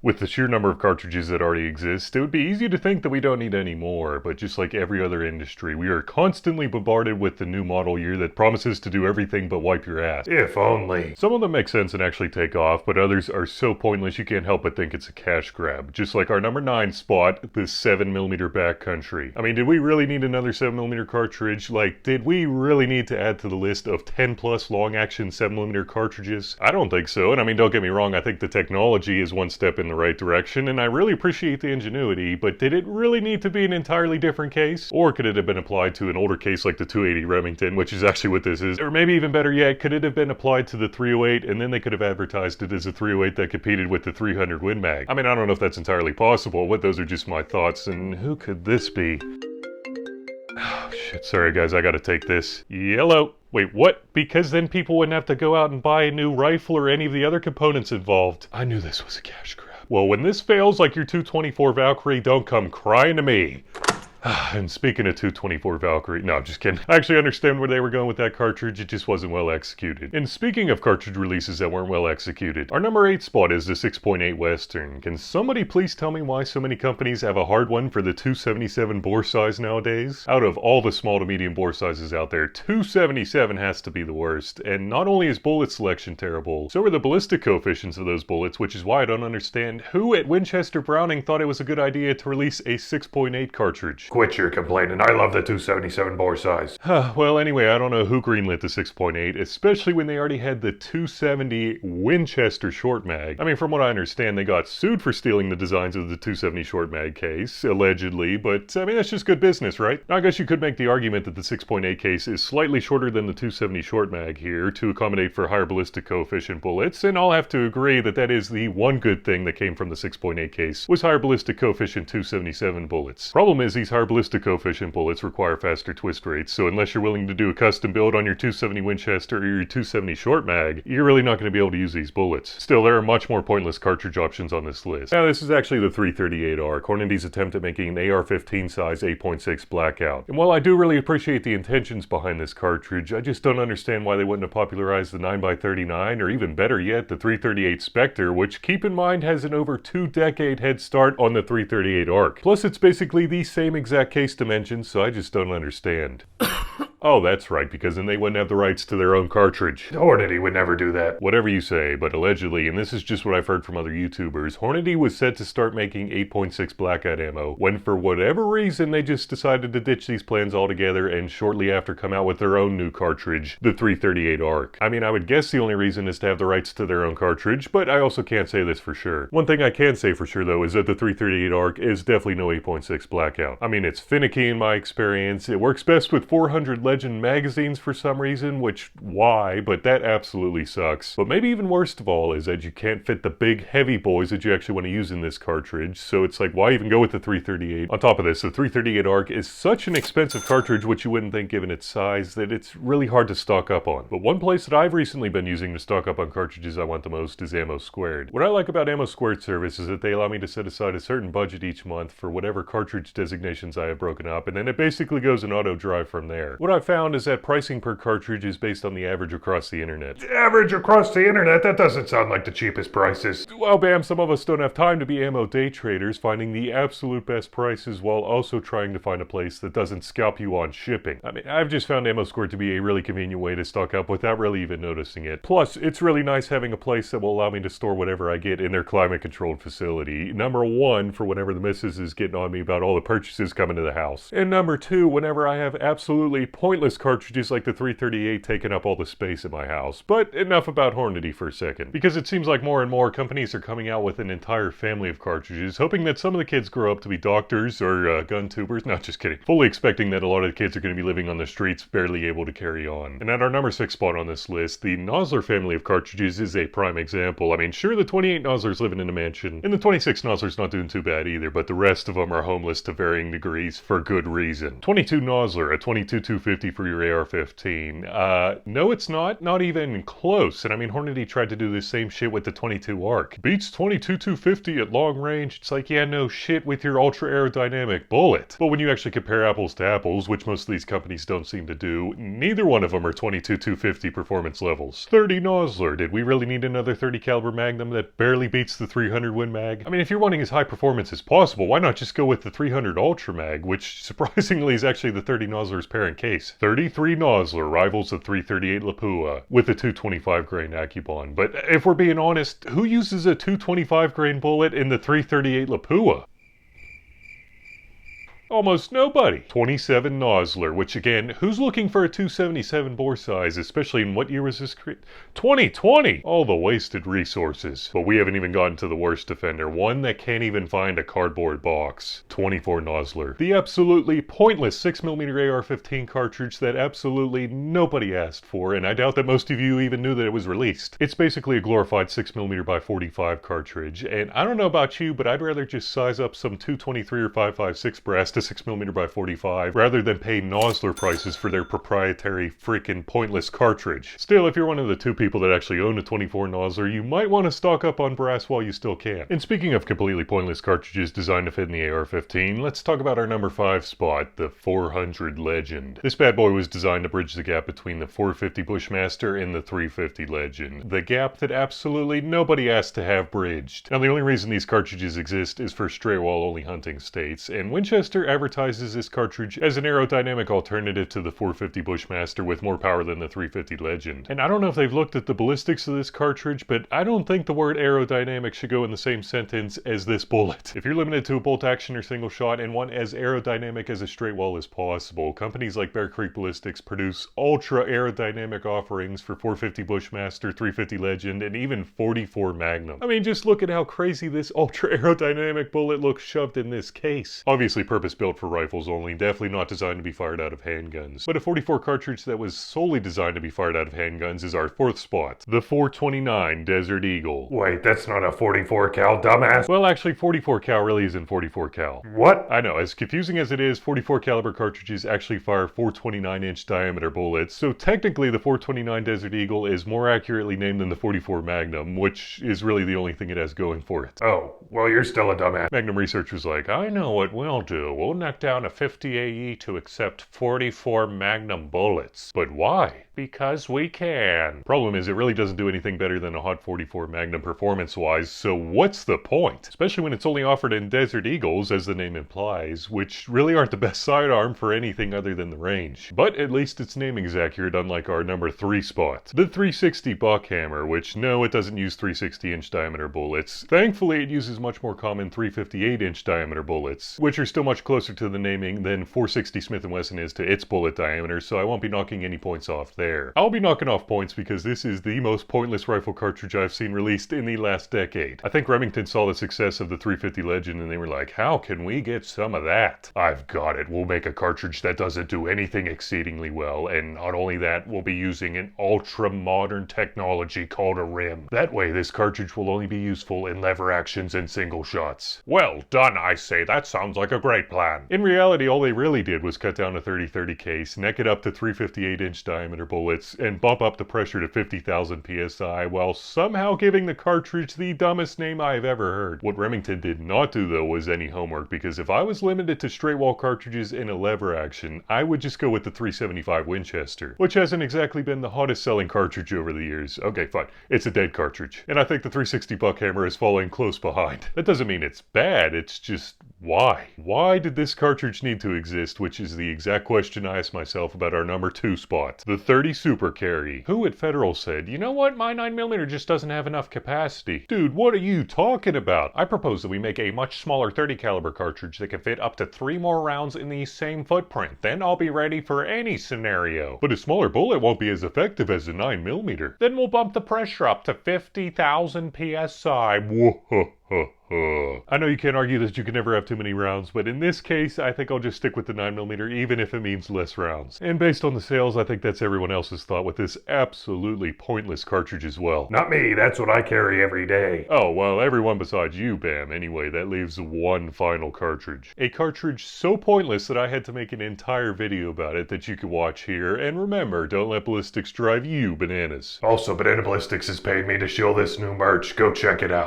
With the sheer number of cartridges that already exist, it would be easy to think that we don't need any more, but just like every other industry, we are constantly bombarded with the new model year that promises to do everything but wipe your ass. If only. Some of them make sense and actually take off, but others are so pointless you can't help but think it's a cash grab. Just like our number 9 spot, the 7mm backcountry. I mean, did we really need another 7mm cartridge? Like, did we really need to add to the list of 10 plus long action 7mm cartridges? I don't think so, and I mean, don't get me wrong, I think the technology is one step in the right direction, and I really appreciate the ingenuity, but did it really need to be an entirely different case? Or could it have been applied to an older case like the 280 Remington, which is actually what this is? Or maybe even better yet, could it have been applied to the 308 and then they could have advertised it as a 308 that competed with the 300 Win Mag? I mean, I don't know if that's entirely possible, but those are just my thoughts, and who could this be? Oh shit, sorry guys, I gotta take this. Yellow! Wait, what? Because then people wouldn't have to go out and buy a new rifle or any of the other components involved. I knew this was a cash grab. Well, when this fails like your 224 Valkyrie, don't come crying to me. And speaking of 224 Valkyrie, no, I'm just kidding. I actually understand where they were going with that cartridge, it just wasn't well executed. And speaking of cartridge releases that weren't well executed, our number 8 spot is the 6.8 Western. Can somebody please tell me why so many companies have a hard one for the 277 bore size nowadays? Out of all the small to medium bore sizes out there, 277 has to be the worst. And not only is bullet selection terrible, so are the ballistic coefficients of those bullets, which is why I don't understand who at Winchester Browning thought it was a good idea to release a 6.8 cartridge. Quit your complaining, I love the 277 bore size. Well, anyway, I don't know who greenlit the 6.8, especially when they already had the 270 Winchester short mag. I mean, from what I understand, they got sued for stealing the designs of the 270 short mag case, allegedly, but I mean, that's just good business, right? Now, I guess you could make the argument that the 6.8 case is slightly shorter than the 270 short mag here to accommodate for higher ballistic coefficient bullets, and I'll have to agree that that is the one good thing that came from the 6.8 case, was higher ballistic coefficient 277 bullets. Problem is, these higher ballistic coefficient bullets require faster twist rates, so unless you're willing to do a custom build on your 270 Winchester or your 270 short mag, you're really not going to be able to use these bullets. Still, there are much more pointless cartridge options on this list. Now, this is actually the 338 ARC, Hornady's attempt at making an AR-15 size 8.6 blackout. And while I do really appreciate the intentions behind this cartridge, I just don't understand why they wouldn't have popularized the 9x39, or even better yet, the 338 Spectre, which, keep in mind, has an over 2-decade head start on the 338 ARC. Plus, it's basically the same exact case dimensions, so I just don't understand. Oh, that's right, because then they wouldn't have the rights to their own cartridge. Hornady would never do that. Whatever you say, but allegedly, and this is just what I've heard from other YouTubers, Hornady was set to start making 8.6 blackout ammo, when for whatever reason they just decided to ditch these plans altogether and shortly after come out with their own new cartridge, the 338 ARC. I mean, I would guess the only reason is to have the rights to their own cartridge, but I also can't say this for sure. One thing I can say for sure though is that the 338 ARC is definitely no 8.6 blackout. I mean, it's finicky in my experience, it works best with 400 Legend magazines for some reason, which, why, but that absolutely sucks. But maybe even worst of all is that you can't fit the big heavy boys that you actually want to use in this cartridge, so it's like, why even go with the 338? On top of this, the 338 ARC is such an expensive cartridge, which you wouldn't think given its size, that it's really hard to stock up on. But one place that I've recently been using to stock up on cartridges I want the most is Ammo Squared. What I like about Ammo Squared service is that they allow me to set aside a certain budget each month for whatever cartridge designations I have broken up, and then it basically goes in auto drive from there. What I've found is that pricing per cartridge is based on the average across the internet. Average across the internet? That doesn't sound like the cheapest prices. Well, bam, some of us don't have time to be ammo day traders, finding the absolute best prices while also trying to find a place that doesn't scalp you on shipping. I mean, I've just found Ammo Squared to be a really convenient way to stock up without really even noticing it. Plus, it's really nice having a place that will allow me to store whatever I get in their climate-controlled facility. Number one, for whenever the missus is getting on me about all the purchases coming to the house. And number two, whenever I have absolutely pointless cartridges like the 338 taking up all the space in my house. But enough about Hornady for a second, because it seems like more and more companies are coming out with an entire family of cartridges, hoping that some of the kids grow up to be doctors or gun tubers. Not just kidding. Fully expecting that a lot of the kids are going to be living on the streets, barely able to carry on. And at our number 6 spot on this list, the Nosler family of cartridges is a prime example. I mean, sure, the 28 Nosler's living in a mansion, and the 26 Nosler's not doing too bad either, but the rest of them are homeless to varying degrees for good reason. 22 Nosler, a 22 250 2250 for your AR-15. No it's not even close. And I mean, Hornady tried to do the same shit with the 22 ARC. Beats 22-250 at long range. It's like, yeah, no shit with your ultra aerodynamic bullet. But when you actually compare apples to apples, which most of these companies don't seem to do, neither one of them are 22-250 performance levels. 30 Nosler. Did we really need another 30 caliber Magnum that barely beats the 300 Win Mag? I mean, if you're wanting as high performance as possible, why not just go with the 300 Ultra Mag, which surprisingly is actually the 30 Nosler's parent case. 33 Nosler rivals the 338 Lapua with a 225 grain Accubon. But if we're being honest, who uses a 225 grain bullet in the 338 Lapua? Almost nobody. 27 Nosler, which again, who's looking for a 277 bore size, especially in what year was this 2020! All the wasted resources. But we haven't even gotten to the worst offender, one that can't even find a cardboard box. 24 Nosler. The absolutely pointless 6mm AR-15 cartridge that absolutely nobody asked for, and I doubt that most of you even knew that it was released. It's basically a glorified 6mm by 45 cartridge, and I don't know about you, but I'd rather just size up some 223 or 5.56 brass to 6mm by 45 rather than pay Nosler prices for their proprietary freaking pointless cartridge. Still, if you're one of the two people that actually own a 24 Nosler, you might want to stock up on brass while you still can. And speaking of completely pointless cartridges designed to fit in the AR-15, let's talk about our number 5 spot, the 400 Legend. This bad boy was designed to bridge the gap between the 450 Bushmaster and the 350 Legend. The gap that absolutely nobody asked to have bridged. Now, the only reason these cartridges exist is for straight wall only hunting states, and Winchester advertises this cartridge as an aerodynamic alternative to the 450 Bushmaster with more power than the 350 Legend. And I don't know if they've looked at the ballistics of this cartridge, but I don't think the word aerodynamic should go in the same sentence as this bullet. If you're limited to a bolt action or single shot and want as aerodynamic as a straight wall as possible, companies like Bear Creek Ballistics produce ultra aerodynamic offerings for 450 Bushmaster, 350 Legend, and even 44 Magnum. I mean, just look at how crazy this ultra aerodynamic bullet looks shoved in this case. Obviously purpose built for rifles only, definitely not designed to be fired out of handguns. But a 44 cartridge that was solely designed to be fired out of handguns is our 4th spot, the 429 Desert Eagle. Wait, that's not a 44 cal, dumbass. Well, actually 44 cal really isn't 44 cal. What? I know, as confusing as it is, 44 caliber cartridges actually fire 429-inch diameter bullets, so technically the 429 Desert Eagle is more accurately named than the 44 Magnum, which is really the only thing it has going for it. Oh, well, you're still a dumbass. Magnum Research was like, I know what we'll do. We'll knock down a 50 AE to accept 44 Magnum bullets. But why? Because we can. Problem is, it really doesn't do anything better than a Hot 44 Magnum performance-wise, so what's the point? Especially when it's only offered in Desert Eagles, as the name implies, which really aren't the best sidearm for anything other than the range. But at least its naming is accurate, unlike our number 3 spot. The 360 Buckhammer, which no, it doesn't use 360-inch diameter bullets. Thankfully, it uses much more common 358-inch diameter bullets, which are still much closer to the naming than 460 Smith & Wesson is to its bullet diameter, so I won't be knocking any points off there. I'll be knocking off points because this is the most pointless rifle cartridge I've seen released in the last decade. I think Remington saw the success of the 350 Legend and they were like, how can we get some of that? I've got it. We'll make a cartridge that doesn't do anything exceedingly well, and not only that, we'll be using an ultra-modern technology called a rim. That way, this cartridge will only be useful in lever actions and single shots. Well done, I say. That sounds like a great plan. In reality, all they really did was cut down a 30-30 case, neck it up to 358-inch diameter bullets, and bump up the pressure to 50,000 psi while somehow giving the cartridge the dumbest name I've ever heard. What Remington did not do though was any homework, because if I was limited to straight wall cartridges in a lever action, I would just go with the 375 Winchester, which hasn't exactly been the hottest selling cartridge over the years. Okay, fine. It's a dead cartridge. And I think the 360 Buckhammer is falling close behind. That doesn't mean it's bad, it's just why? Why did this cartridge need to exist, which is the exact question I asked myself about our number 2 spot, the 30 Super Carry. Who at Federal said, you know what, my 9mm just doesn't have enough capacity. Dude, what are you talking about? I propose that we make a much smaller 30 caliber cartridge that can fit up to 3 more rounds in the same footprint. Then I'll be ready for any scenario. But a smaller bullet won't be as effective as a 9mm. Then we'll bump the pressure up to 50,000 psi. Whoa. I know you can't argue that you can never have too many rounds, but in this case, I think I'll just stick with the 9mm even if it means less rounds. And based on the sales, I think that's everyone else's thought with this absolutely pointless cartridge as well. Not me, that's what I carry every day. Oh, well, everyone besides you, Bam. Anyway, that leaves one final cartridge. A cartridge so pointless that I had to make an entire video about it that you can watch here. And remember, don't let Ballistics drive you bananas. Also, Banana Ballistics has paid me to shill this new merch. Go check it out.